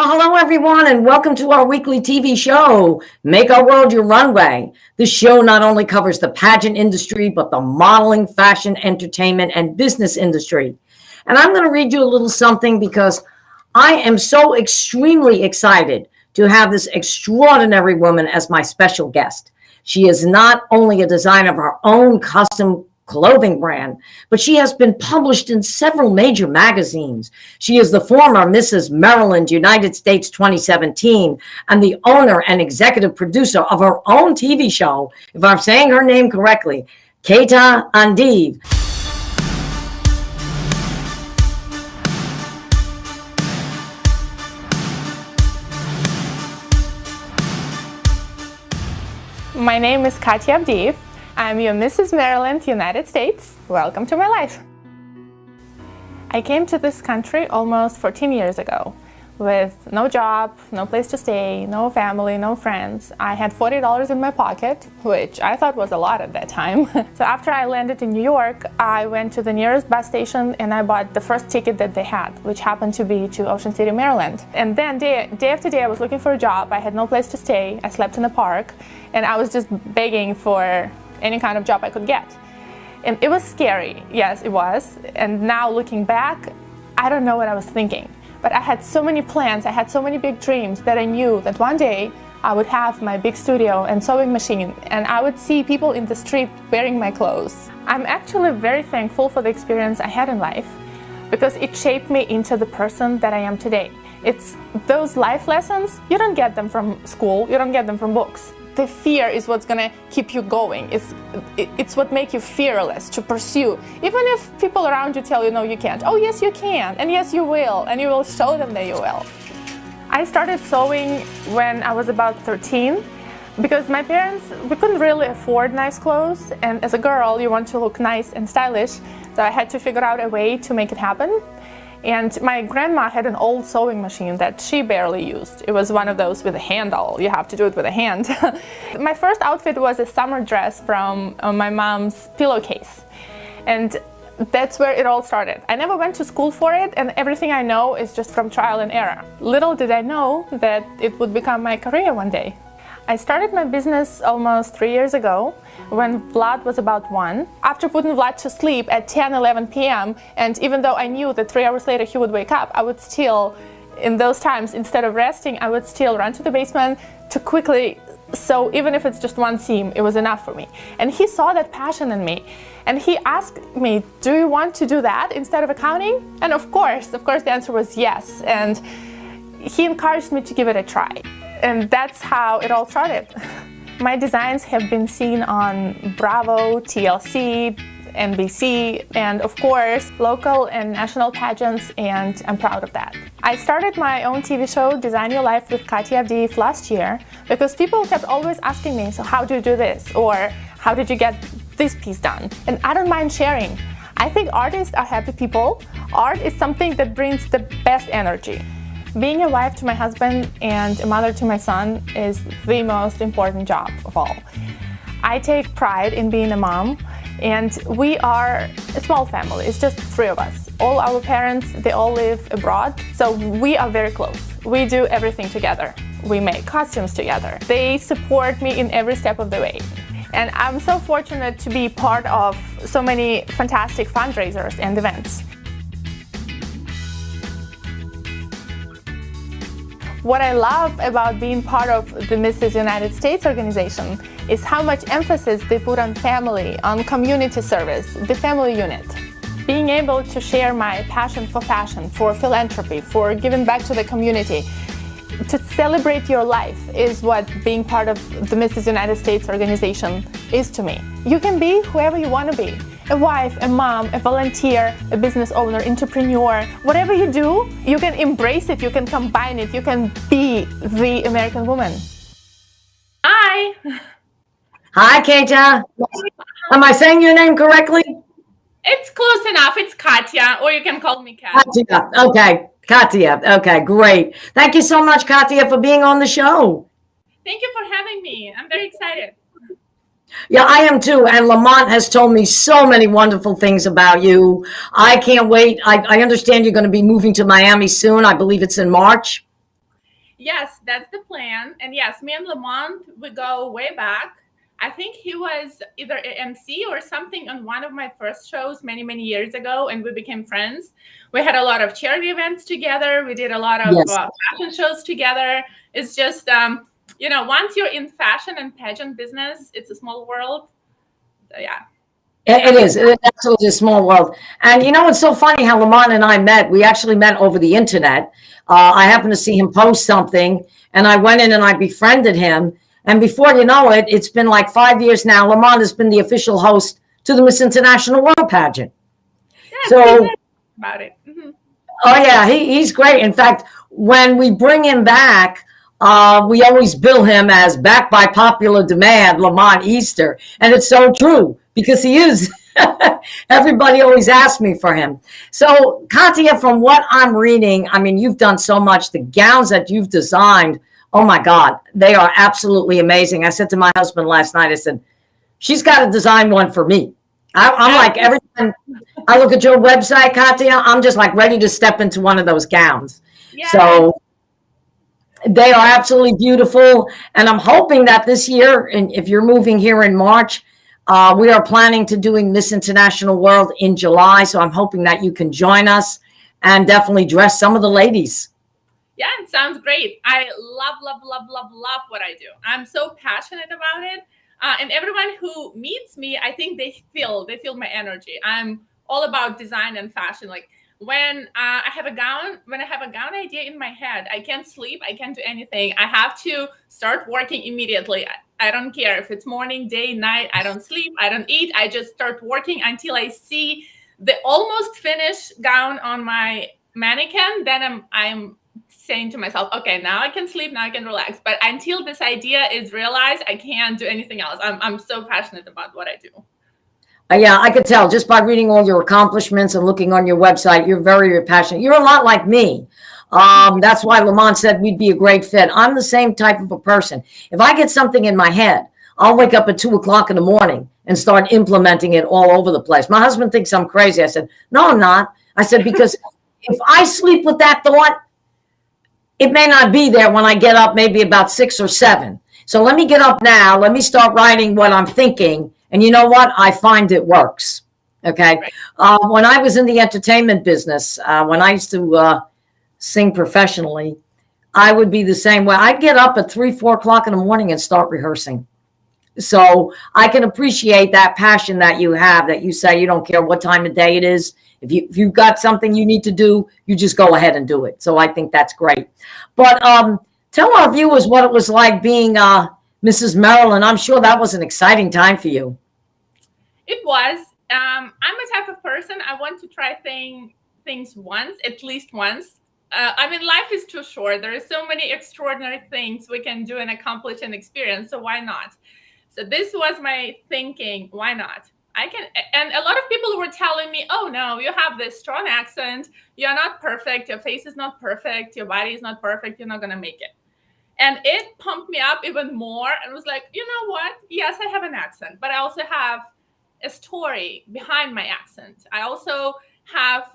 Well, hello, everyone, and welcome to our weekly TV show, Make Our World Your Runway. This show not only covers the pageant industry, but the modeling, fashion, entertainment, and business industry. And I'm going to read you a little something because I am so extremely excited to have this extraordinary woman as my special guest. She is not only a designer of her own custom clothing brand, but she has been published in several major magazines. She is the former Mrs. Maryland, United States 2017, and the owner and executive producer of her own TV show, if I'm saying her name correctly, Avdeev. My name is Katya Avdeev. I'm your Mrs. Maryland, United States. Welcome to my life. I came to this country almost 14 years ago with no job, no place to stay, no family, no friends. I had $40 in my pocket, which I thought was a lot at that time. So after I landed in New York, I went to the nearest bus station and I bought the first ticket that they had, which happened to be to Ocean City, Maryland. And then day after day, I was looking for a job. I had no place to stay. I slept in the park and I was just begging for any kind of job I could get. And it was scary, yes, it was. And now looking back, I don't know what I was thinking. But I had so many plans, I had so many big dreams that I knew that one day I would have my big studio and sewing machine and I would see people in the street wearing my clothes. I'm actually very thankful for the experience I had in life because it shaped me into the person that I am today. It's those life lessons, you don't get them from school, you don't get them from books. The fear is what's gonna keep you going. It's what makes you fearless to pursue. Even if people around you tell you, no, you can't. Oh, yes, you can. And yes, you will. And you will show them that you will. I started sewing when I was about 13 because my parents, we couldn't really afford nice clothes. And as a girl, you want to look nice and stylish. So I had to figure out a way to make it happen. And my grandma had an old sewing machine that she barely used. It was one of those with a handle. You have to do it with a hand. My first outfit was a summer dress from my mom's pillowcase. And that's where it all started. I never went to school for it, and everything I know is just from trial and error. Little did I know that it would become my career one day. I started my business almost 3 years ago when Vlad was about 1. After putting Vlad to sleep at 10-11 p.m. and even though I knew that 3 hours later he would wake up, I would still, in those times, instead of resting, I would still run to the basement to quickly sew. Even if it's just one seam, it was enough for me. And he saw that passion in me. And he asked me, do you want to do that instead of accounting? And of course the answer was yes. And he encouraged me to give it a try. And that's how it all started. My designs have been seen on Bravo, TLC, NBC, and of course, local and national pageants, and I'm proud of that. I started my own TV show, Design Your Life with Katya Avdeev, last year because people kept always asking me, so how do you do this? Or how did you get this piece done? And I don't mind sharing. I think artists are happy people. Art is something that brings the best energy. Being a wife to my husband and a mother to my son is the most important job of all. I take pride in being a mom, and we are a small family. It's just 3 of us. All our parents, they all live abroad, so we are very close. We do everything together. We make costumes together. They support me in every step of the way. And I'm so fortunate to be part of so many fantastic fundraisers and events. What I love about being part of the Mrs. United States organization is how much emphasis they put on family, on community service, the family unit. Being able to share my passion for fashion, for philanthropy, for giving back to the community, to celebrate your life is what being part of the Mrs. United States organization is to me. You can be whoever you want to be. A wife, a mom, a volunteer, a business owner, entrepreneur. Whatever you do, you can embrace it, you can combine it, you can be the American woman. Hi. Hi, Katya. Am I saying your name correctly? It's close enough. It's Katya, or you can call me Kat. Katya. Okay. Katya. Okay, great. Thank you so much, Katya, for being on the show. Thank you for having me. I'm very excited. Yeah, I am too. And Lamont has told me so many wonderful things about you. I can't wait. I understand you're going to be moving to Miami soon. I believe it's in March. Yes, that's the plan. And yes, me and Lamont, we go way back. I think he was either an MC or something on one of my first shows many, many years ago, and we became friends. We had a lot of charity events together. We did a lot of Yes. fashion shows together. It's just, once you're in fashion and pageant business, it's a small world. Yeah. It is. It's absolutely a small world. And it's so funny how Lamont and I met. We actually met over the internet. I happened to see him post something, and I went in and I befriended him. And before you know it, it's been like 5 years now. Lamont has been the official host to the Miss International World pageant. Yeah, So, about it. Mm-hmm. oh yeah, he's great. In fact, when we bring him back, we always bill him as back by popular demand, Lamont Easter. And it's so true because he is. Everybody always asks me for him. So, Katya, from what I'm reading, I mean, you've done so much. The gowns that you've designed, oh my God, they are absolutely amazing. I said to my husband last night, I said, she's got to design one for me. I'm like, every time I look at your website, Katya, I'm just like ready to step into one of those gowns. Yeah. So they are absolutely beautiful. And I'm hoping that this year, and if you're moving here in March, we are planning to doing Miss International World in July. So I'm hoping that you can join us and definitely dress some of the ladies. Yeah, it sounds great. I love what I do. I'm so passionate about it. And everyone who meets me, I think they feel my energy. I'm all about design and fashion. Like when I have a gown idea in my head, I can't sleep. I can't do anything. I have to start working immediately. I don't care if it's morning, day, night. I don't sleep. I don't eat. I just start working until I see the almost finished gown on my mannequin. Then I'm saying to myself, okay, now I can sleep, now I can relax. But until this idea is realized, I can't do anything else. I'm so passionate about what I do. Yeah, I could tell just by reading all your accomplishments and looking on your website. You're very, very passionate. You're a lot like me. That's why Lamont said we'd be a great fit. I'm the same type of a person. If I get something in my head, I'll wake up at 2:00 in the morning and start implementing it all over the place. My husband thinks I'm crazy. I said, no, I'm not. I said, because if I sleep with that thought, it may not be there when I get up maybe about 6 or 7. So let me get up now. Let me start writing what I'm thinking. And you know what? I find it works. Okay. When I was in the entertainment business, when I used to sing professionally, I would be the same way. I'd get up at 3, 4 o'clock in the morning and start rehearsing. So I can appreciate that passion that you have, that you say you don't care what time of day it is. If you've got something you need to do, you just go ahead and do it. So I think that's great. But tell our viewers what it was like being Mrs. Maryland. I'm sure that was an exciting time for you. It was. I'm a type of person, I want to try things once, at least once. I mean, life is too short. There are so many extraordinary things we can do and accomplish and experience. So why not? So this was my thinking. Why not? And a lot of people were telling me, oh no, you have this strong accent. You're not perfect. Your face is not perfect. Your body is not perfect. You're not going to make it. And it pumped me up even more. And was like, you know what? Yes, I have an accent, but I also have a story behind my accent. I also have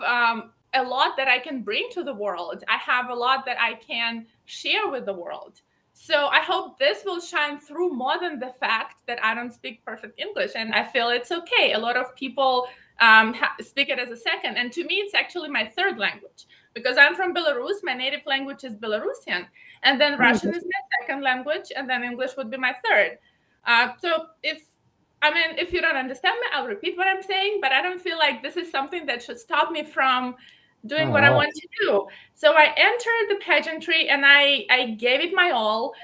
a lot that I can bring to the world. I have a lot that I can share with the world. So I hope this will shine through more than the fact that I don't speak perfect English. And I feel it's okay. A lot of people speak it as a second. And to me, it's actually my third language because I'm from Belarus. My native language is Belarusian. And then Russian is my second language. And then English would be my third. So if you don't understand me, I'll repeat what I'm saying. But I don't feel like this is something that should stop me from doing what I want to do. So I entered the pageantry and I gave it my all.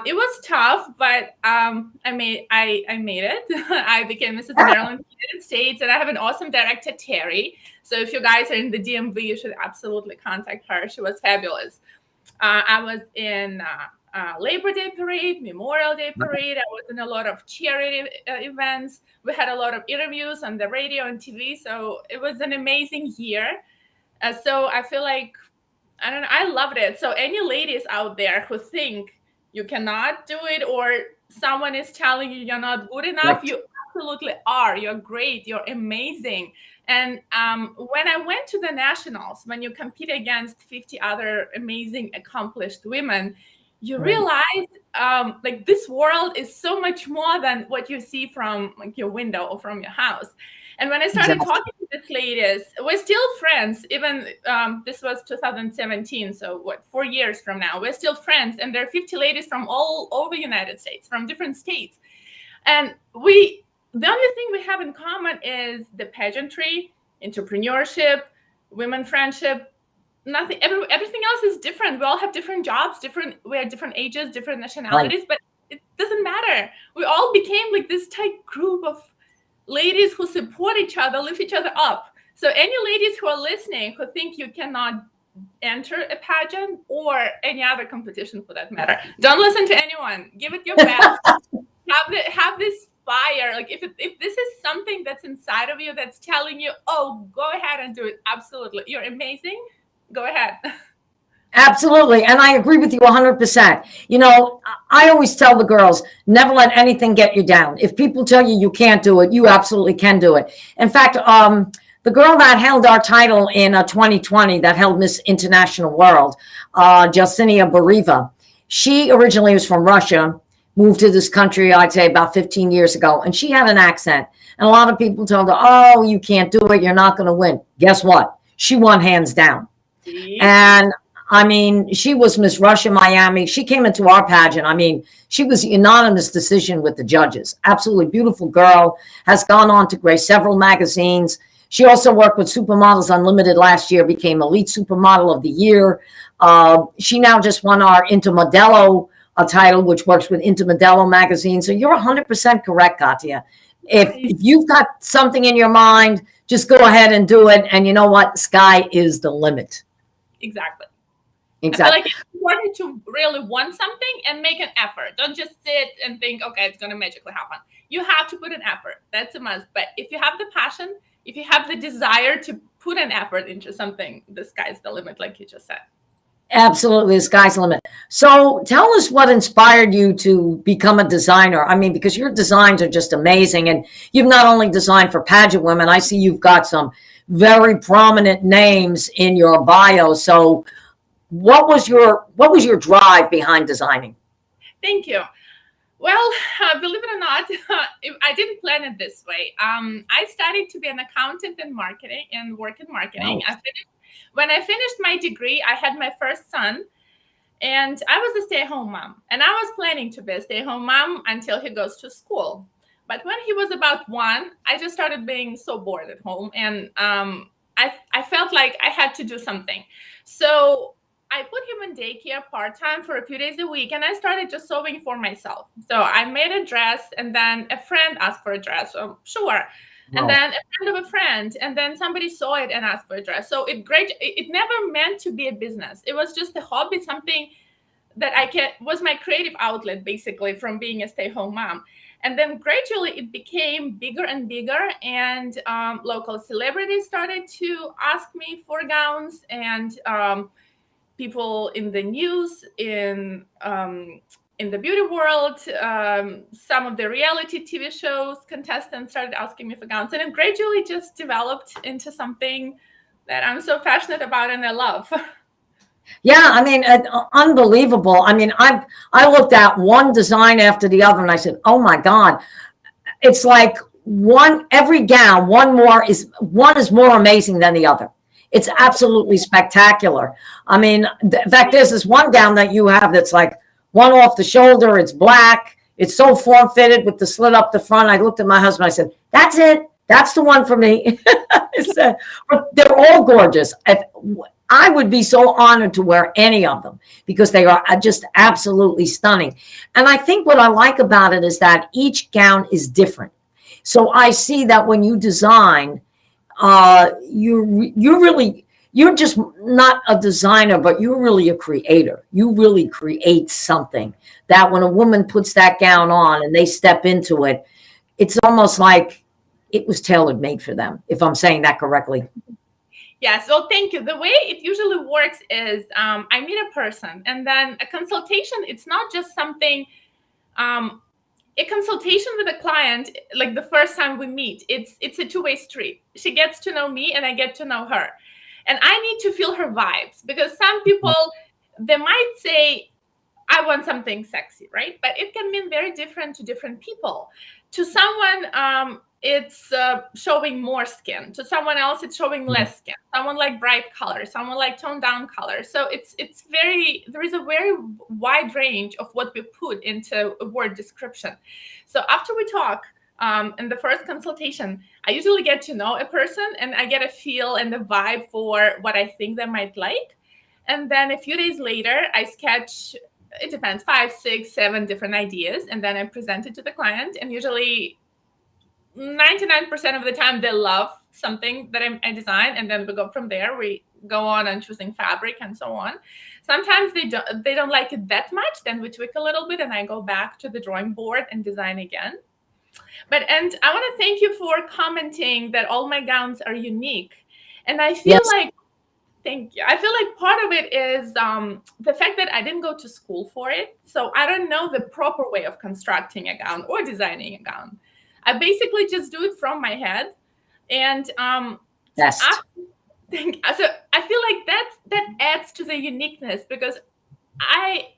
It was tough, but I made it. I became Mrs. Maryland in the United States, and I have an awesome director, Terry. So if you guys are in the DMV, you should absolutely contact her. She was fabulous. I was in Labor Day Parade, Memorial Day Parade. I was in a lot of charity events. We had a lot of interviews on the radio and TV. So it was an amazing year. So I feel like, I don't know, I loved it. So any ladies out there who think you cannot do it or someone is telling you you're not good enough, you absolutely are. You're great. You're amazing. And when I went to the nationals, when you compete against 50 other amazing, accomplished women, you realize like this world is so much more than what you see from like your window or from your house. And when I started talking to these ladies, we're still friends. Even this was 2017, so what, 4 years from now, we're still friends. And there are 50 ladies from all over the United States, from different states. And the only thing we have in common is the pageantry, entrepreneurship, women friendship. Nothing. Everything else is different. We all have different jobs, we are different ages, different nationalities, but it doesn't matter. We all became like this tight group of ladies who support each other, lift each other up. So any ladies who are listening who think you cannot enter a pageant or any other competition for that matter, don't listen to anyone. Give it your best. have this fire. Like if this is something that's inside of you that's telling you, oh, go ahead and do it. Absolutely. You're amazing. Go ahead. Absolutely. And I agree with you 100%. You know, I always tell the girls, never let anything get you down. If people tell you you can't do it, you absolutely can do it. In fact, the girl that held our title in 2020, that held Miss International World, Justinia Bereava, she originally was from Russia, moved to this country, I'd say about 15 years ago, and she had an accent. And a lot of people told her, oh, you can't do it. You're not going to win. Guess what? She won hands down. And I mean, she was Miss Russia Miami. She came into our pageant. I mean, she was a unanimous decision with the judges. Absolutely beautiful girl, has gone on to grace several magazines. She also worked with Supermodels Unlimited last year, became Elite Supermodel of the Year. She now just won our Intermodello title, which works with Intermodello magazine. So you're 100% correct, Katya. If you've got something in your mind, just go ahead and do it. And you know what? Sky is the limit. Exactly. I feel like it's important to really want something and make an effort. Don't just sit and think, okay, it's going to magically happen. You have to put an effort. That's a must. But if you have the passion, if you have the desire to put an effort into something, the sky's the limit, like you just said. Absolutely, the sky's the limit. So tell us what inspired you to become a designer. I mean, because your designs are just amazing. And you've not only designed for pageant women, I see you've got some very prominent names in your bio. So what was your drive behind designing? Thank you. Well, believe it or not, I didn't plan it this way. I studied to be an accountant in marketing and work in marketing. Wow. When I finished my degree, I had my first son, and I was a stay-at-home mom. And I was planning to be a stay-at-home mom until he goes to school. But when he was about 1, I just started being so bored at home, and I felt like I had to do something. So I put him in daycare part-time for a few days a week, and I started just sewing for myself. So I made a dress, and then a friend asked for a dress. So sure. And then a friend of a friend, and then somebody saw it and asked for a dress. So it never meant to be a business. It was just a hobby, something that was my creative outlet, basically, from being a stay-at-home mom. And then gradually it became bigger and bigger, and local celebrities started to ask me for gowns, and people in the news, in the beauty world, some of the reality TV shows, contestants started asking me for gowns, and it gradually just developed into something that I'm so passionate about and I love. Yeah, I mean, unbelievable. I mean, I looked at one design after the other, and I said, "Oh my God!" It's like every gown, one is more amazing than the other. It's absolutely spectacular. I mean, in fact, there's this one gown that you have that's like one off the shoulder. It's black. It's so form-fitted with the slit up the front. I looked at my husband. I said, "That's it. That's the one for me." But they're all gorgeous. I would be so honored to wear any of them because they are just absolutely stunning. And I think what I like about it is that each gown is different. So I see that when you design, you're just not a designer, but you're really a creator. You really create something that when a woman puts that gown on and they step into it, it's almost like it was tailor made for them, if I'm saying that correctly. Yes, well, thank you. The way it usually works is I meet a person, and then a consultation, it's not just something a consultation with a client, like the first time we meet, it's a two-way street. She gets to know me and I get to know her. And I need to feel her vibes, because some people, they might say, I want something sexy, right? But it can mean very different to different people. To someone, it's showing more skin. To someone else, it's showing less skin. Someone like bright color, someone like toned down color. So there is a very wide range of what we put into a word description. So after we talk, in the first consultation, I usually get to know a person and I get a feel and the vibe for what I think they might like. And then a few days later, I sketch, it depends, 5, 6, 7 different ideas. And then I present it to the client. And usually 99% of the time they love something that I design, and then we go from there. We go on choosing fabric and so on. Sometimes they don't like it that much, then we tweak a little bit and I go back to the drawing board and design again. And I want to thank you for commenting that all my gowns are unique. And I feel like, thank you. I feel like part of it is the fact that I didn't go to school for it. So I don't know the proper way of constructing a gown or designing a gown. I basically just do it from my head. And so I feel like that adds to the uniqueness, because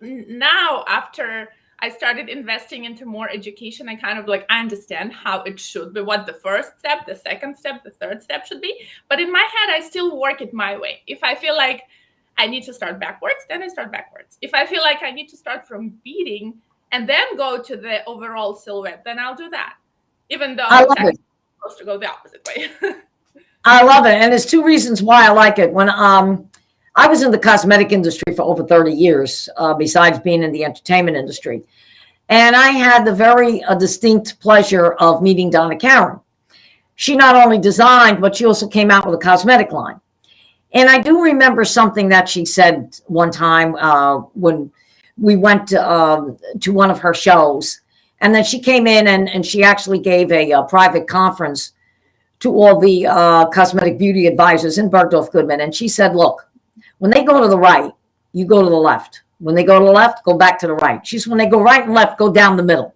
now after I started investing into more education, I kind of I understand how it should be, what the first step, the second step, the third step should be. But in my head, I still work it my way. If I feel like I need to start backwards, then I start backwards. If I feel like I need to start from beading and then go to the overall silhouette, then I'll do that. Even though I'm supposed to go the opposite way. I love it. And there's two reasons why I like it. When I was in the cosmetic industry for over 30 years, besides being in the entertainment industry. And I had the very distinct pleasure of meeting Donna Karan. She not only designed, but she also came out with a cosmetic line. And I do remember something that she said one time when we went to one of her shows. And then she came in and she actually gave a private conference to all the cosmetic beauty advisors in Bergdorf Goodman. And she said, look, when they go to the right, you go to the left. When they go to the left, go back to the right. She's when they go right and left, go down the middle.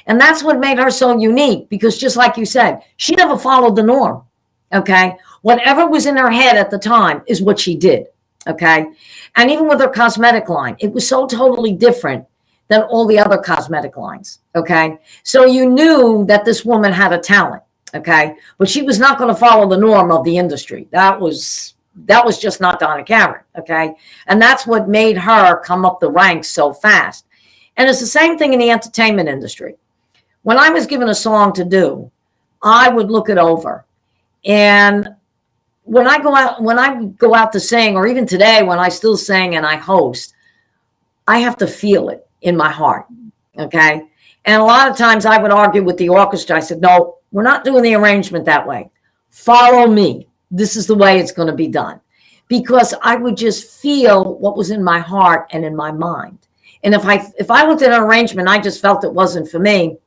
And that's what made her so unique, because just like you said, she never followed the norm. Okay. Whatever was in her head at the time is what she did. Okay. And even with her cosmetic line, it was so totally different than all the other cosmetic lines. Okay. So you knew that this woman had a talent. Okay. But she was not going to follow the norm of the industry. That was just not Donna Karan. Okay. And that's what made her come up the ranks so fast. And it's the same thing in the entertainment industry. When I was given a song to do, I would look it over. And when I go out to sing, or even today when I still sing and I host, I have to feel it in my heart. Okay. And a lot of times I would argue with the orchestra. I said, no, we're not doing the arrangement that way. Follow me. This is the way it's going to be done. Because I would just feel what was in my heart and in my mind. And if I looked at an arrangement, I just felt it wasn't for me,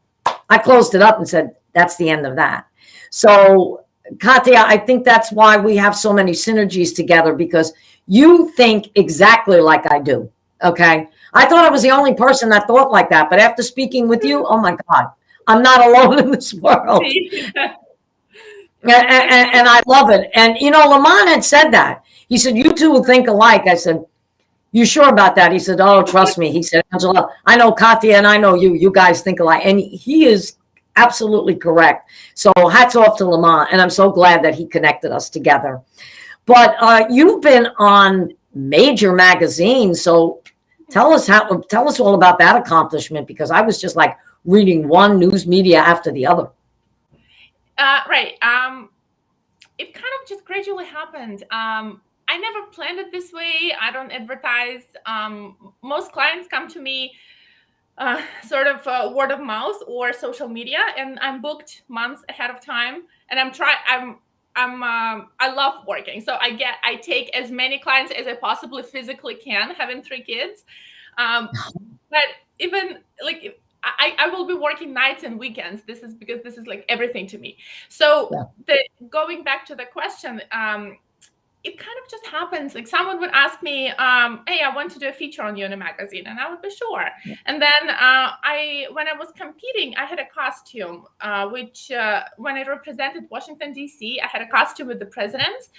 I closed it up and said, that's the end of that. So Katya, I think that's why we have so many synergies together, because you think exactly like I do. Okay. I thought I was the only person that thought like that. But after speaking with you, oh my God, I'm not alone in this world. And I love it. And, Lamont had said that. He said, you two will think alike. I said, you sure about that? He said, oh, trust me. He said, Angela, I know Katya and I know you. You guys think alike. And he is absolutely correct. So hats off to Lamont. And I'm so glad that he connected us together. But you've been on major magazines. So tell us all about that accomplishment, because I was just like reading one news media after the other. Right. It kind of just gradually happened. I never planned it this way. I don't advertise. Most clients come to me sort of word of mouth or social media, and I'm booked months ahead of time. And I love working, so I take as many clients as I possibly physically can, having 3 kids. But even like I will be working nights and weekends. This is like everything to me. So going back to the question, it kind of just happens. Like someone would ask me, hey, I want to do a feature on you in a magazine, and I would be sure. And then when I was competing, I had a costume, which when I represented Washington, D.C., I had a costume with the president.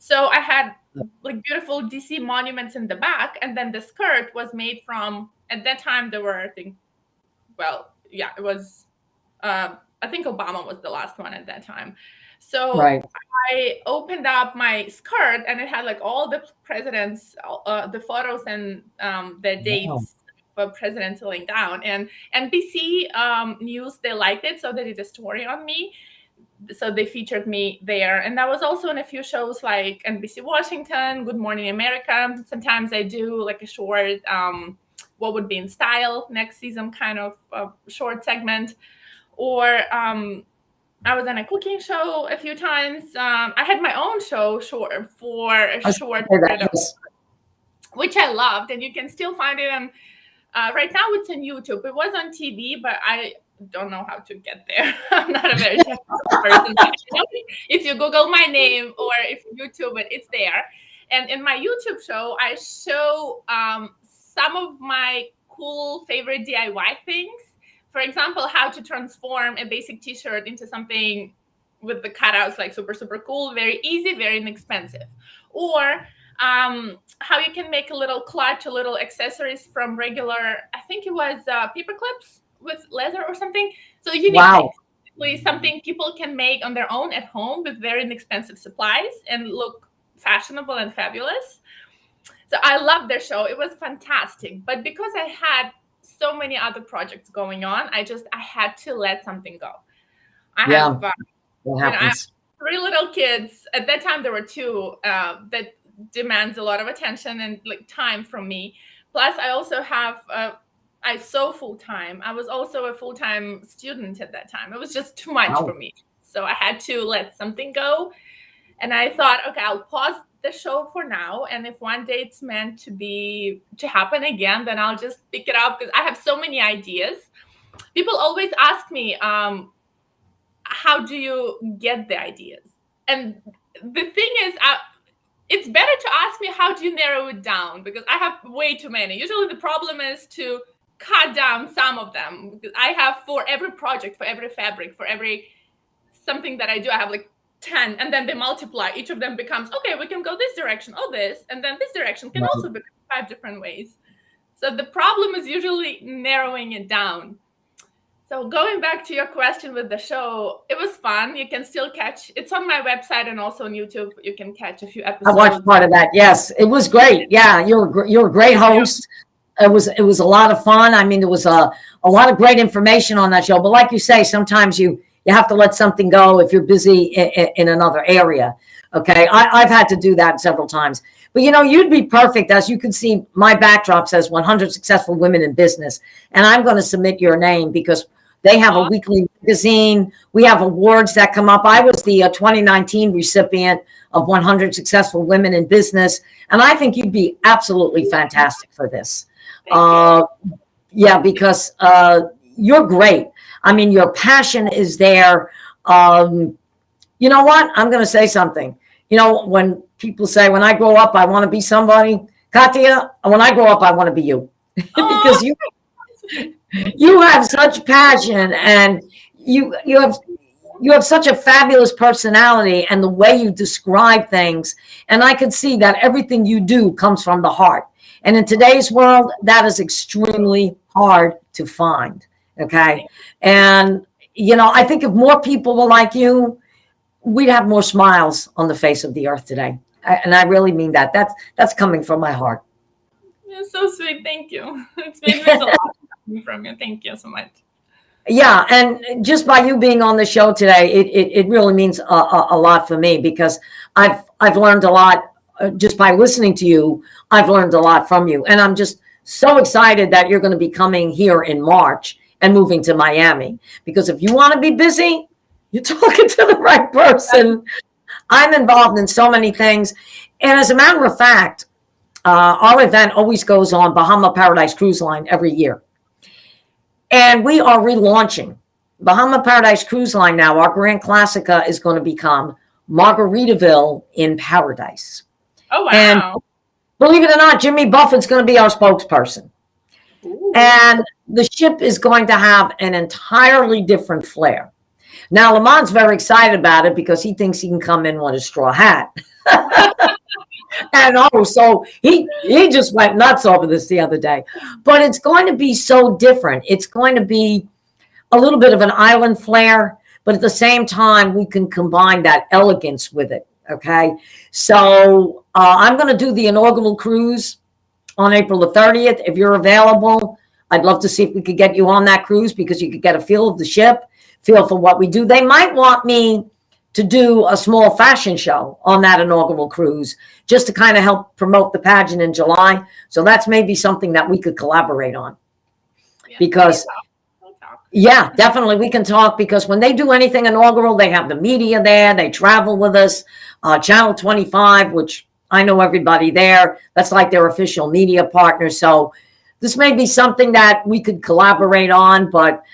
So I had like beautiful DC monuments in the back, and then the skirt was made from, at that time there were, I think, well, yeah, it was, I think Obama was the last one at that time. So I opened up my skirt, and it had like all the presidents, the photos and the dates for presidents laying down. And NBC News, they liked it, so they did a story on me. So they featured me there. And that was also in a few shows like NBC Washington, Good Morning America. Sometimes I do like a short, what would be in style next season kind of short segment. Or I was on a cooking show a few times. I had my own show which I loved. And you can still find it on, right now it's on YouTube. It was on TV, but I don't know how to get there. I'm not a very technical person. If you Google my name or if you YouTube it, it's there. And in my YouTube show, I show some of my cool favorite DIY things. For example, how to transform a basic t-shirt into something with the cutouts like super, super cool, very easy, very inexpensive. Or how you can make a little clutch, a little accessories from regular, I think it was paper clips with leather or something. So you need something people can make on their own at home with very inexpensive supplies and look fashionable and fabulous. So I loved their show. It was fantastic. But because I had so many other projects going on, I had to let something go. I have three little kids. At that time, there were two that demands a lot of attention and like time from me. Plus, I also have I sew full-time. I was also a full-time student at that time. It was just too much for me. So I had to let something go. And I thought, okay, I'll pause the show for now. And if one day it's meant to happen again, then I'll just pick it up because I have so many ideas. People always ask me, how do you get the ideas? And the thing is, it's better to ask me, how do you narrow it down? Because I have way too many. Usually the problem is to cut down some of them, because I have for every project, for every fabric, for every something that I do, I have like 10, and then they multiply. Each of them becomes, okay, we can go this direction, and then this direction can also become 5 different ways. So the problem is usually narrowing it down. So going back to your question with the show, it was fun. You can still catch, it's on my website and also on YouTube. You can catch a few episodes. I watched part of that. Yes, it was great. Yeah, you're a great host. It was a lot of fun. I mean, there was a lot of great information on that show. But like you say, sometimes you have to let something go if you're busy in another area. Okay, I've had to do that several times. But, you'd be perfect. As you can see, my backdrop says 100 Successful Women in Business. And I'm going to submit your name because they have a weekly magazine. We have awards that come up. I was the 2019 recipient of 100 Successful Women in Business. And I think you'd be absolutely fantastic for this. Yeah, because you're great. I mean, your passion is there. You know what? I'm going to say something. When people say, when I grow up, I want to be somebody. Katya, when I grow up, I want to be you. Because you have such passion, and you have such a fabulous personality, and the way you describe things. And I could see that everything you do comes from the heart. And in today's world, that is extremely hard to find. Okay. And, I think if more people were like you, we'd have more smiles on the face of the earth today. And I really mean that. That's coming from my heart. You're so sweet. Thank you. It's been a lot from you. Thank you so much. Yeah. And just by you being on the show today, it really means a lot for me, because I've learned a lot just by listening to you. I've learned a lot from you. And I'm just so excited that you're going to be coming here in March and moving to Miami, because if you want to be busy, you're talking to the right person. I'm involved in so many things. And as a matter of fact, our event always goes on Bahama Paradise Cruise Line every year. And we are relaunching Bahama Paradise Cruise Line now. Our Grand Classica is going to become Margaritaville in Paradise. Oh, wow. And believe it or not, Jimmy Buffett's going to be our spokesperson. Ooh. And the ship is going to have an entirely different flair. Now, Lamont's very excited about it because he thinks he can come in with a straw hat. And so he just went nuts over this the other day. But it's going to be so different. It's going to be a little bit of an island flair, but at the same time, we can combine that elegance with it. Okay. So I'm going to do the inaugural cruise on April the 30th. If you're available, I'd love to see if we could get you on that cruise because you could get a feel of the ship, feel for what we do. They might want me to do a small fashion show on that inaugural cruise just to kind of help promote the pageant in July. So that's maybe something that we could collaborate on. Yeah, because we'll talk. Yeah, definitely we can talk, because when they do anything inaugural, they have the media there, they travel with us. Channel 25, which I know everybody there, that's like their official media partner. So this may be something that we could collaborate on, but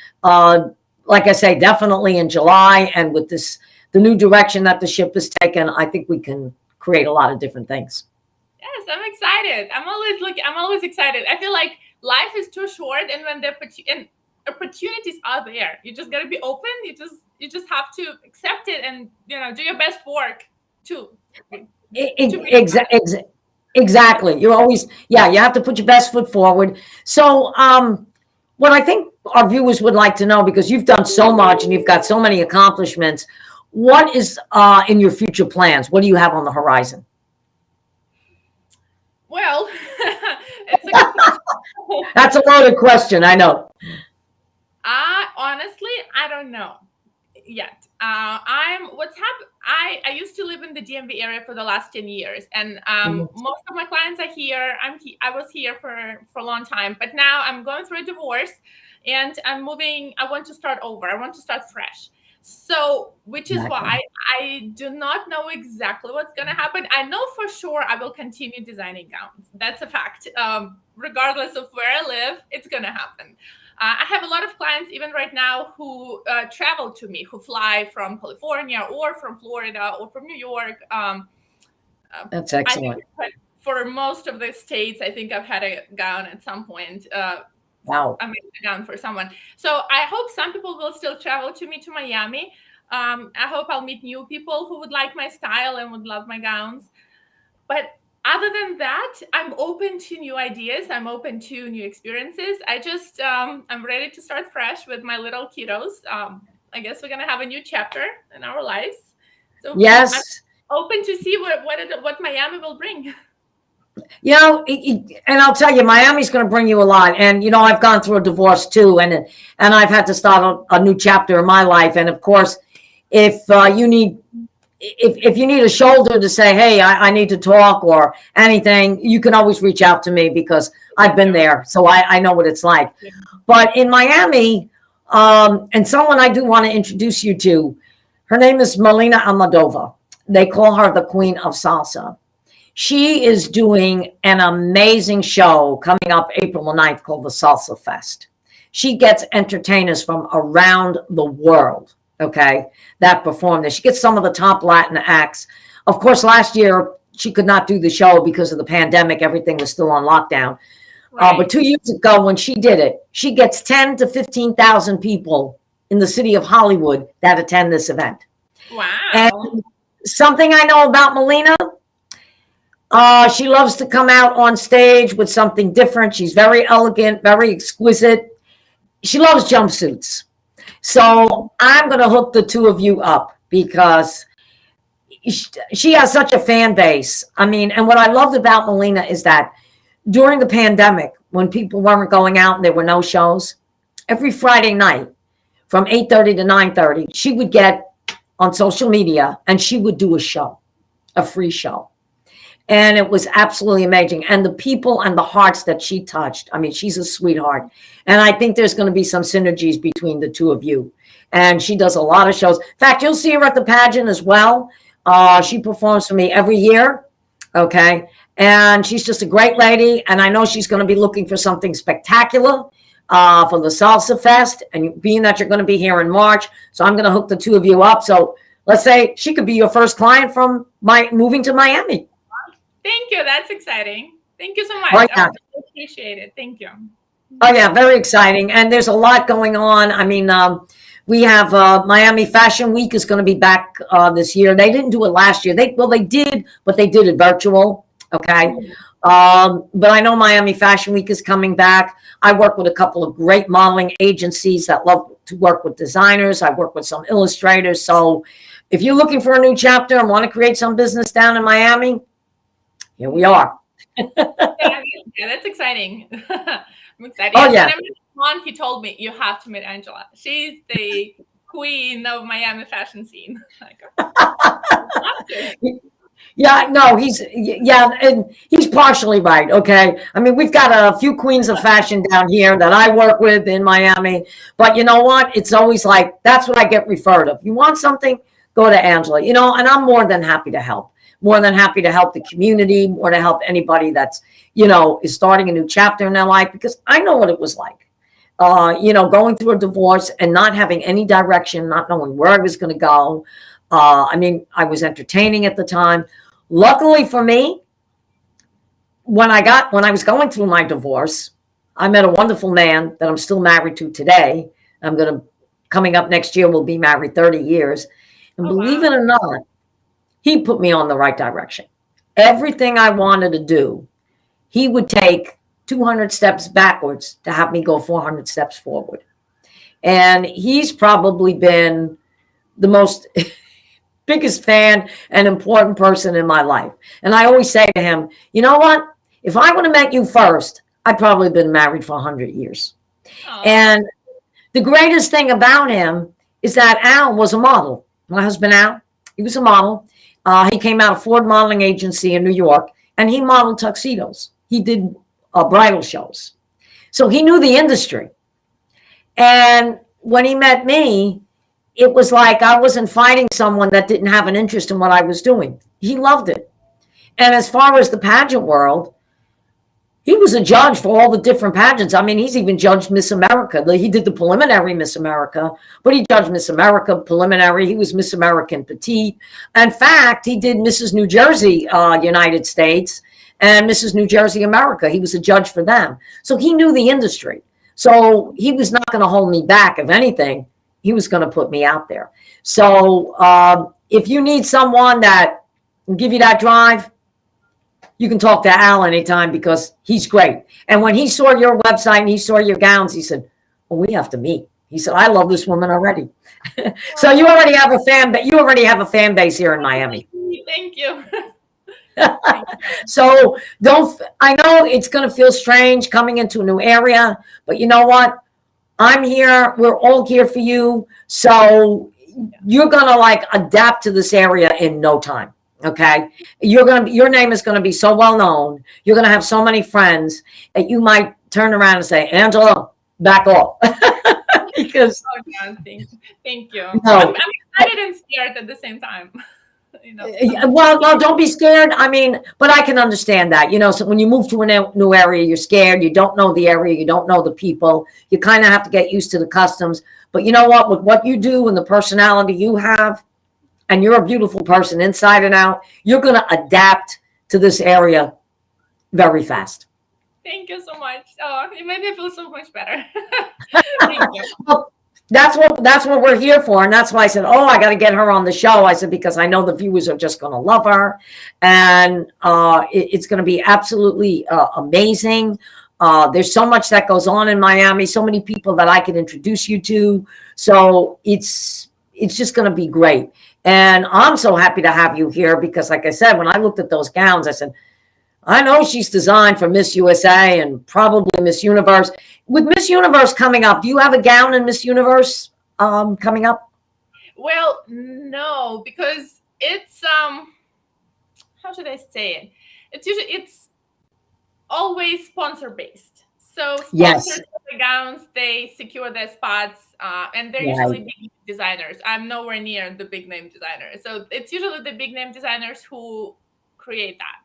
like I say, definitely in July, and with the new direction that the ship has taken, I think we can create a lot of different things. Yes, I'm excited. I'm always excited. I feel like life is too short, and when the opportunities are there, you just gotta be open. You just have to accept it and do your best work too. Exactly. You always, you have to put your best foot forward. So what I think our viewers would like to know, because you've done so much and you've got so many accomplishments, what is in your future plans? What do you have on the horizon? Well, it's a good question. That's a loaded question, I know. Honestly, I don't know yet. I used to live in the DMV area for the last 10 years, and most of my clients are here. I was here for a long time, but now I'm going through a divorce, and I'm moving. I want to start over. I want to start fresh. So, which is why I do not know exactly what's going to happen. I know for sure I will continue designing gowns. That's a fact. Regardless of where I live, it's going to happen. I have a lot of clients even right now who travel to me, who fly from California or from Florida or from New York. That's excellent. For most of the states, I think I've had a gown at some point. Wow. I made a gown for someone. So I hope some people will still travel to me to Miami. I hope I'll meet new people who would like my style and would love my gowns. But other than that, I'm open to new ideas. I'm open to new experiences. I'm ready to start fresh with my little kiddos. I guess we're going to have a new chapter in our lives. So yes, I'm open to see what Miami will bring. And I'll tell you, Miami's going to bring you a lot. And, I've gone through a divorce too, and I've had to start a new chapter in my life. And of course, if you need a shoulder to say, hey, I need to talk or anything, you can always reach out to me, because I've been there. So I know what it's like. Yeah. But in Miami, and someone I do want to introduce you to, her name is Molina Amadova. They call her the Queen of Salsa. She is doing an amazing show coming up April the 9th called the Salsa Fest. She gets entertainers from around the world, okay, that perform there. She gets some of the top Latin acts. Of course, last year, she could not do the show because of the pandemic. Everything was still on lockdown. Right. But 2 years ago, when she did it, she gets 10 to 15,000 people in the city of Hollywood that attend this event. Wow. And something I know about Molina, she loves to come out on stage with something different. She's very elegant, very exquisite. She loves jumpsuits. So I'm going to hook the two of you up, because she has such a fan base. I mean, and what I loved about Molina is that during the pandemic, when people weren't going out and there were no shows, every Friday night from 8:30 to 9:30, she would get on social media and she would do a show, a free show. And it was absolutely amazing. And the people and the hearts that she touched, I mean, she's a sweetheart. And I think there's going to be some synergies between the two of you. And she does a lot of shows. In fact, you'll see her at the pageant as well. She performs for me every year. Okay. And she's just a great lady. And I know she's going to be looking for something spectacular for the Salsa Fest. And being that you're going to be here in March, so I'm going to hook the two of you up. So let's say she could be your first client from moving to Miami. Thank you. That's exciting. Thank you so much. Oh, yeah. I appreciate it. Thank you. Oh, yeah, very exciting. And there's a lot going on. I mean, we have Miami Fashion Week is going to be back this year. They didn't do it last year. They did, but they did it virtual. Okay. But I know Miami Fashion Week is coming back. I work with a couple of great modeling agencies that love to work with designers. I work with some illustrators. So if you're looking for a new chapter and want to create some business down in Miami, here we are. Yeah, that's exciting. I'm excited. Oh, yeah. When I met Juan, he told me, you have to meet Angela. She's the queen of Miami fashion scene. Like, yeah, no, and he's partially right, okay? I mean, we've got a few queens of fashion down here that I work with in Miami, but you know what? It's always like, that's what I get referred of. You want something, go to Angela, and I'm more than happy to help. More than happy to help the community, more to help anybody that's, is starting a new chapter in their life, because I know what it was like, going through a divorce and not having any direction, not knowing where I was going to go. I mean, I was entertaining at the time. Luckily for me, when I was going through my divorce, I met a wonderful man that I'm still married to today. Coming up next year, we'll be married 30 years. And believe it or not, he put me on the right direction. Everything I wanted to do, he would take 200 steps backwards to have me go 400 steps forward. And he's probably been the most biggest fan and important person in my life. And I always say to him, you know what? If I would have met you first, I'd probably been married for 100 years. Aww. And the greatest thing about him is that Al was a model. My husband, Al, he was a model. He came out of Ford Modeling Agency in New York, and he modeled tuxedos. He did bridal shows. So he knew the industry. And when he met me, it was like I wasn't fighting someone that didn't have an interest in what I was doing. He loved it. And as far as the pageant world, he was a judge for all the different pageants. I mean, he's even judged Miss America. He did the preliminary Miss America, but he judged Miss America preliminary. He was Miss American Petite. In fact, he did Mrs. New Jersey, United States, and Mrs. New Jersey America. He was a judge for them. So he knew the industry. So he was not going to hold me back. If anything, he was going to put me out there. So if you need someone that will give you that drive, you can talk to Al anytime, because he's great. And when he saw your website and he saw your gowns, he said, well, we have to meet. He said, I love this woman already. So you already have a fan base here in Miami. Thank you. So I know it's going to feel strange coming into a new area, but you know what? I'm here. We're all here for you. So you're going to adapt to this area in no time. Okay. Your name is going to be so well known. You're going to have so many friends that you might turn around and say, Angela, back off. Because thank you. No. I'm excited and scared at the same time. Well, don't be scared. I mean, but I can understand that, so when you move to a new area, you're scared. You don't know the area. You don't know the people. You kind of have to get used to the customs. But you know what? With what you do and the personality you have, and you're a beautiful person inside and out, you're going to adapt to this area very fast. Thank you so much. Oh, it made me feel so much better. Thank you. Well, that's what we're here for. And that's why I said, I got to get her on the show. I said, because I know the viewers are just going to love her. And it's going to be absolutely amazing. There's so much that goes on in Miami, so many people that I can introduce you to. So it's just going to be great. And I'm so happy to have you here, because like I said, when I looked at those gowns, I said, I know she's designed for Miss USA and probably Miss Universe. With Miss Universe coming up, do you have a gown in Miss Universe coming up? Well, no, because it's, how should I say it? It's always sponsor based. So sponsors of the gowns, they secure their spots, and they're usually big designers. I'm nowhere near the big name designers. So it's usually the big name designers who create that.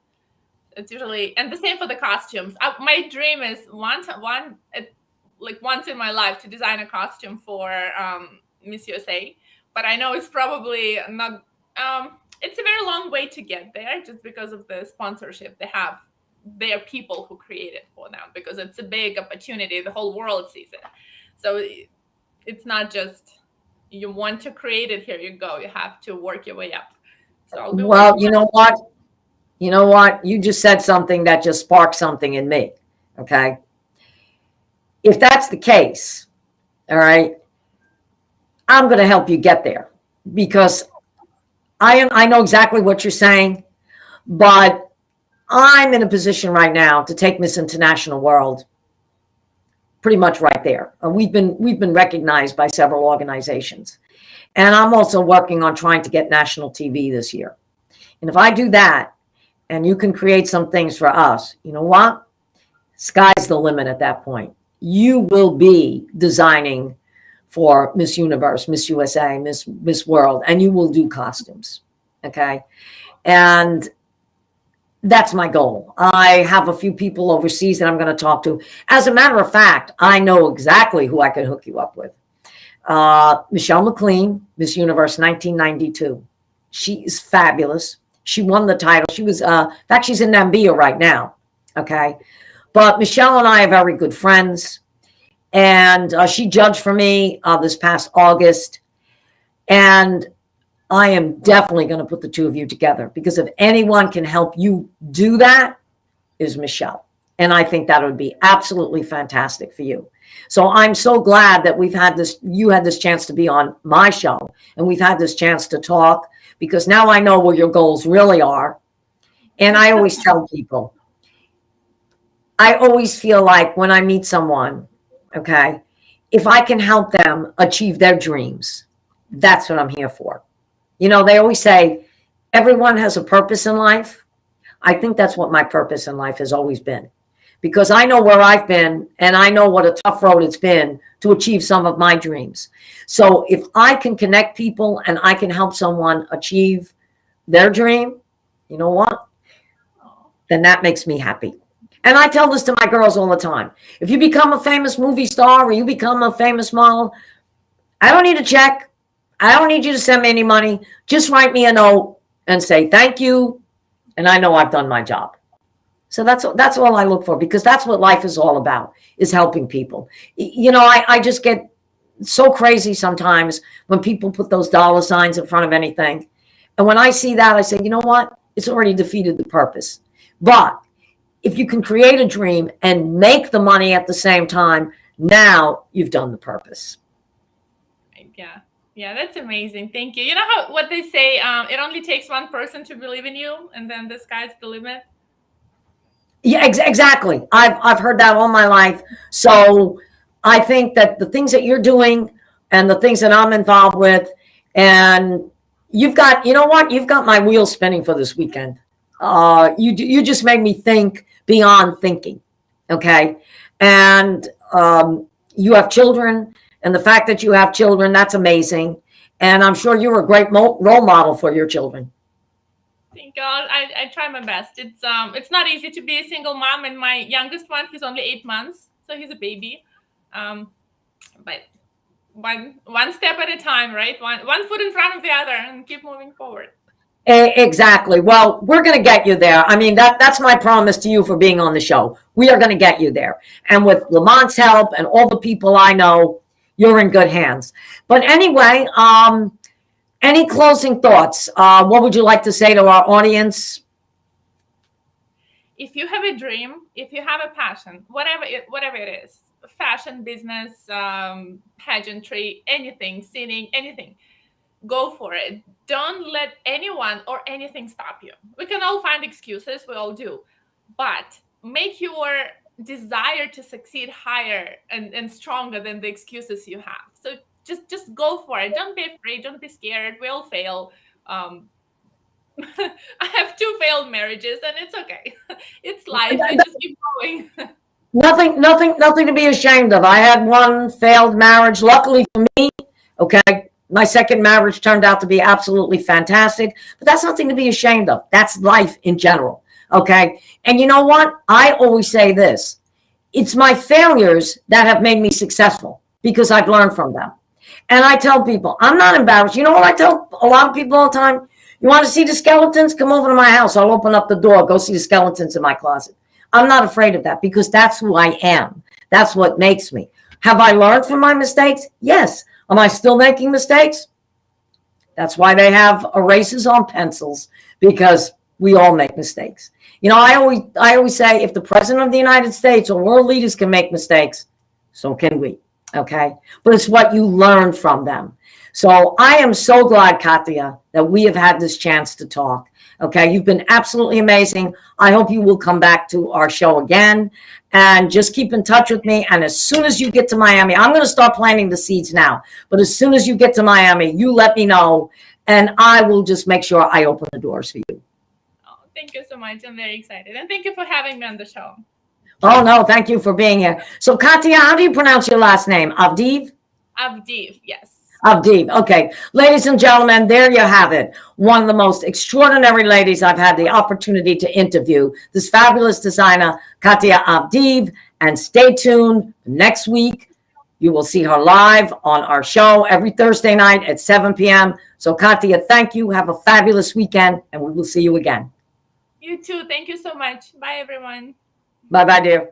It's usually, and the same for the costumes. My dream is once in my life to design a costume for Miss USA, but I know it's probably not. it's a very long way to get there, just because of the sponsorship they have. They are people who create it for them, because it's a big opportunity. The whole world sees it. So it's not just you want to create it, here you go. You have to work your way up. So well, you know what? You know what? You just said something that just sparked something in me. Okay. If that's the case, all right, I'm going to help you get there, because I know exactly what you're saying, but I'm in a position right now to take Miss International World pretty much right there. We've been recognized by several organizations, and I'm also working on trying to get national TV this year. And if I do that, and you can create some things for us, you know what? Sky's the limit at that point. You will be designing for Miss Universe, Miss USA, Miss World, and you will do costumes. Okay. And that's my goal. I have a few people overseas that I'm going to talk to. As a matter of fact, I know exactly who I can hook you up with. Michelle McLean, Miss Universe 1992. She is fabulous. She won the title. She was, in fact, she's in Namibia right now. Okay. But Michelle and I are very good friends. And she judged for me this past August. And I am definitely going to put the two of you together, because if anyone can help you do that, is Michelle. And I think that would be absolutely fantastic for you. So I'm so glad that you had this chance to be on my show, and we've had this chance to talk, because now I know where your goals really are. And I always tell people, I always feel like when I meet someone, okay, if I can help them achieve their dreams, that's what I'm here for. You know, they always say everyone has a purpose in life. I think that's what my purpose in life has always been, because I know where I've been, and I know what a tough road it's been to achieve some of my dreams. So if I can connect people and I can help someone achieve their dream, you know what? Then that makes me happy. And I tell this to my girls all the time. If you become a famous movie star or you become a famous model, I don't need a check. I don't need you to send me any money. Just write me a note and say thank you, and I know I've done my job. So that's all I look for, because that's what life is all about, is helping people. You know, I just get so crazy sometimes when people put those dollar signs in front of anything. And when I see that, I say, you know what? It's already defeated the purpose. But if you can create a dream and make the money at the same time, now you've done the purpose. Yeah. Yeah, that's amazing. Thank you. You know what they say, it only takes one person to believe in you, and then the sky's the limit. Yeah, exactly. I've heard that all my life. So I think that the things that you're doing and the things that I'm involved with, and you've got, you know what? You've got my wheels spinning for this weekend. You just made me think beyond thinking. Okay. And you have children. And the fact that you have children, that's amazing. And I'm sure you're a great role model for your children. Thank God. I try my best. It's not easy to be a single mom. And my youngest one, he's only 8 months. So he's a baby. But one step at a time, right? One foot in front of the other, and keep moving forward. Exactly. Well, we're going to get you there. I mean, that's my promise to you for being on the show. We are going to get you there. And with Lamont's help and all the people I know, you're in good hands. But anyway, any closing thoughts? What would you like to say to our audience? If you have a dream, if you have a passion, whatever it is, fashion, business, pageantry, anything, singing, anything, go for it. Don't let anyone or anything stop you. We can all find excuses, we all do, but make your desire to succeed higher and stronger than the excuses you have. So just go for it. Don't be afraid. Don't be scared. We all fail. I have 2 failed marriages, and it's okay. It's life. You just keep going. Nothing to be ashamed of. I had 1 failed marriage. Luckily for me, okay, my second marriage turned out to be absolutely fantastic. But that's nothing to be ashamed of. That's life in general. Okay. And you know what? I always say this. It's my failures that have made me successful, because I've learned from them. And I tell people, I'm not embarrassed. You know what I tell a lot of people all the time? You want to see the skeletons? Come over to my house. I'll open up the door. Go see the skeletons in my closet. I'm not afraid of that because that's who I am. That's what makes me. Have I learned from my mistakes? Yes. Am I still making mistakes? That's why they have erasers on pencils, because we all make mistakes. You know, I always say, if the president of the United States or world leaders can make mistakes, so can we. Okay. But it's what you learn from them. So I am so glad, Katya, that we have had this chance to talk. Okay. You've been absolutely amazing. I hope you will come back to our show again, and just keep in touch with me. And as soon as you get to Miami, I'm going to start planting the seeds now, but as soon as you get to Miami, you let me know, and I will just make sure I open the doors for you. Oh, thank you so much. I'm very excited. And thank you for having me on the show. Oh, no, thank you for being here. So, Katya, how do you pronounce your last name? Avdeev? Avdeev, yes. Avdeev. Okay. Ladies and gentlemen, there you have it. One of the most extraordinary ladies I've had the opportunity to interview, this fabulous designer, Katya Avdeev. And stay tuned. Next week, you will see her live on our show every Thursday night at 7 p.m. So, Katya, thank you. Have a fabulous weekend, and we will see you again. You too. Thank you so much. Bye, everyone. Bye-bye, dear.